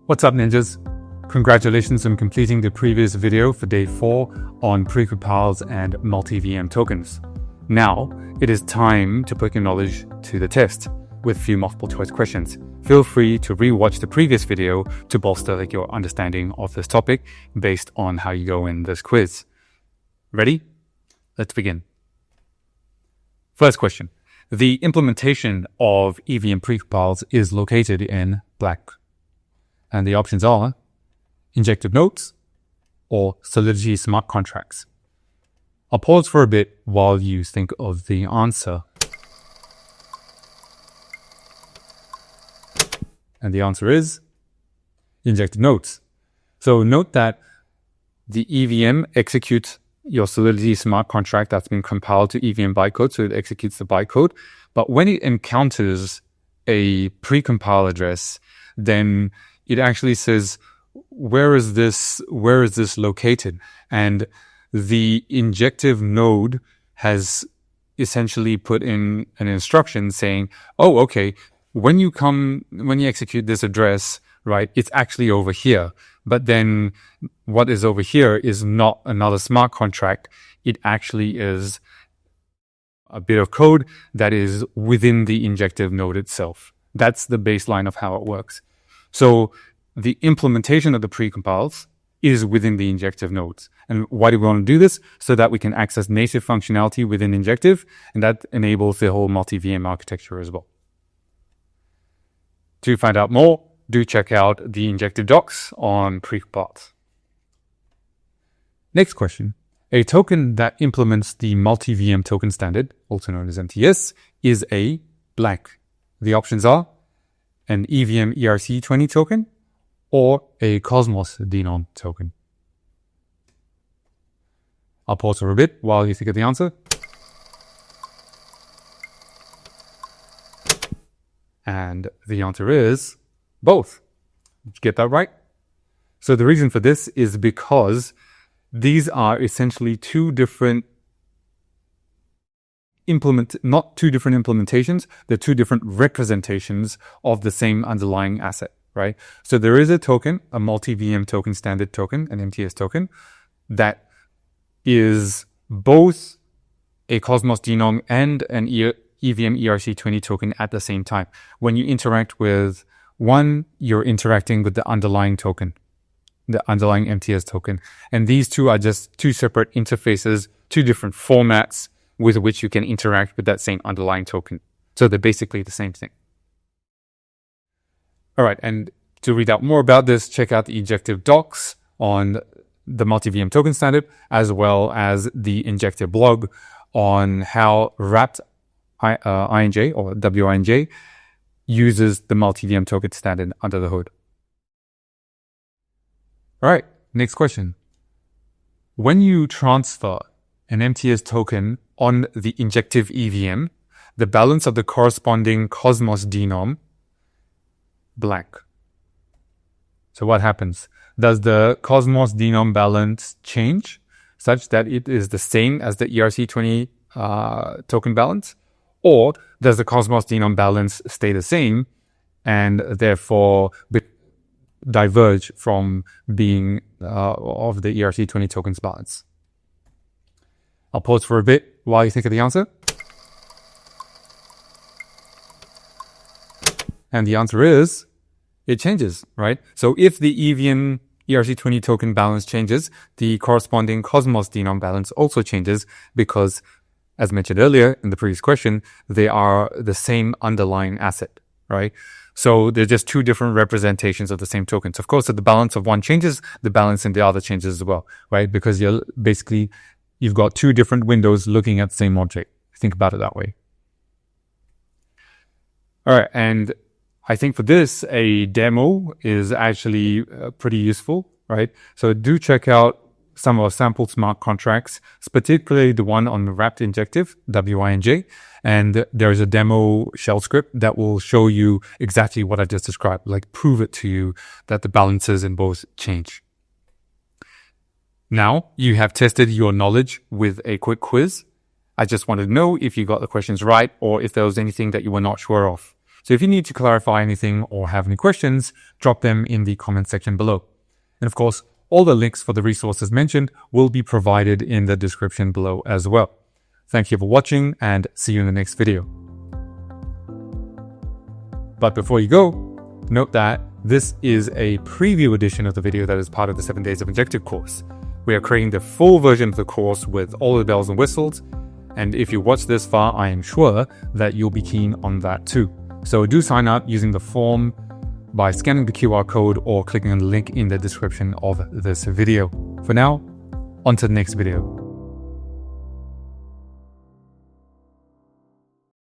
What's up, ninjas? Congratulations on completing the previous video for day 4 on precompiles and multi-VM tokens. Now, it is time to put your knowledge to the test with a few multiple choice questions. Feel free to re-watch the previous video to bolster your understanding of this topic based on how you go in this quiz. Ready? Let's begin. First question. The implementation of EVM precompiles is located in black. And the options are injective nodes or Solidity smart contracts. I'll pause for a bit while you think of the answer. And the answer is injective nodes. So note that the EVM executes your Solidity smart contract that's been compiled to EVM bytecode, so it executes the bytecode. But when it encounters a precompile address, then it actually says, where is this located? And the injective node has essentially put in an instruction saying, oh, okay, when you execute this address, right, it's actually over here. But then what is over here is not another smart contract. It actually is a bit of code that is within the injective node itself. That's the baseline of how it works. So the implementation of the precompiles is within the injective nodes. And why do we want to do this? So that we can access native functionality within injective, and that enables the whole multi-VM architecture as well. To find out more, do check out the Injective docs on precompiles. Next question. A token that implements the multi-VM token standard, also known as MTS, is a blank. The options are an EVM ERC20 token or a Cosmos denom token. I'll pause for a bit while you think of the answer. And the answer is both. Did you get that right? So the reason for this is because these are essentially two different not two different implementations, they're two different representations of the same underlying asset, right? So there is a token, a multi-VM token standard token, an MTS token, that is both a Cosmos denom and an EVM ERC20 token at the same time. When you interact with one, you're interacting with the underlying token, the underlying MTS token. And these two are just two separate interfaces, two different formats with which you can interact with that same underlying token. So they're basically the same thing. All right, and to read out more about this, check out the Injective docs on the multi-VM token standard, as well as the Injective blog on how wrapped INJ or WINJ uses the multi-VM token standard under the hood. All right, next question. When you transfer an MTS token on the injective EVM, the balance of the corresponding Cosmos denom blank. So what happens? Does the Cosmos denom balance change such that it is the same as the ERC20 token balance? Or does the Cosmos denom balance stay the same and therefore diverge from being of the ERC20 tokens balance? I'll pause for a bit while you think of the answer. And the answer is, it changes, right? So if the EVM ERC20 token balance changes, the corresponding Cosmos denom balance also changes because, as mentioned earlier in the previous question, they are the same underlying asset, right? So they're just two different representations of the same tokens. Of course, if the balance of one changes, the balance in the other changes as well, right? Because you've got two different windows looking at the same object. Think about it that way. All right, and I think for this, a demo is actually pretty useful, right? So do check out some of our sample smart contracts, particularly the one on the wrapped injective, WINJ. And there's a demo shell script that will show you exactly what I just described, like prove it to you that the balances in both change. Now you have tested your knowledge with a quick quiz. I just wanted to know if you got the questions right or if there was anything that you were not sure of. So if you need to clarify anything or have any questions, drop them in the comment section below. And of course, all the links for the resources mentioned will be provided in the description below as well. Thank you for watching and see you in the next video. But before you go, note that this is a preview edition of the video that is part of the 7 Days of Injective course. We are creating the full version of the course with all the bells and whistles. And if you watch this far, I am sure that you'll be keen on that too. So do sign up using the form by scanning the QR code or clicking on the link in the description of this video. For now, on to the next video.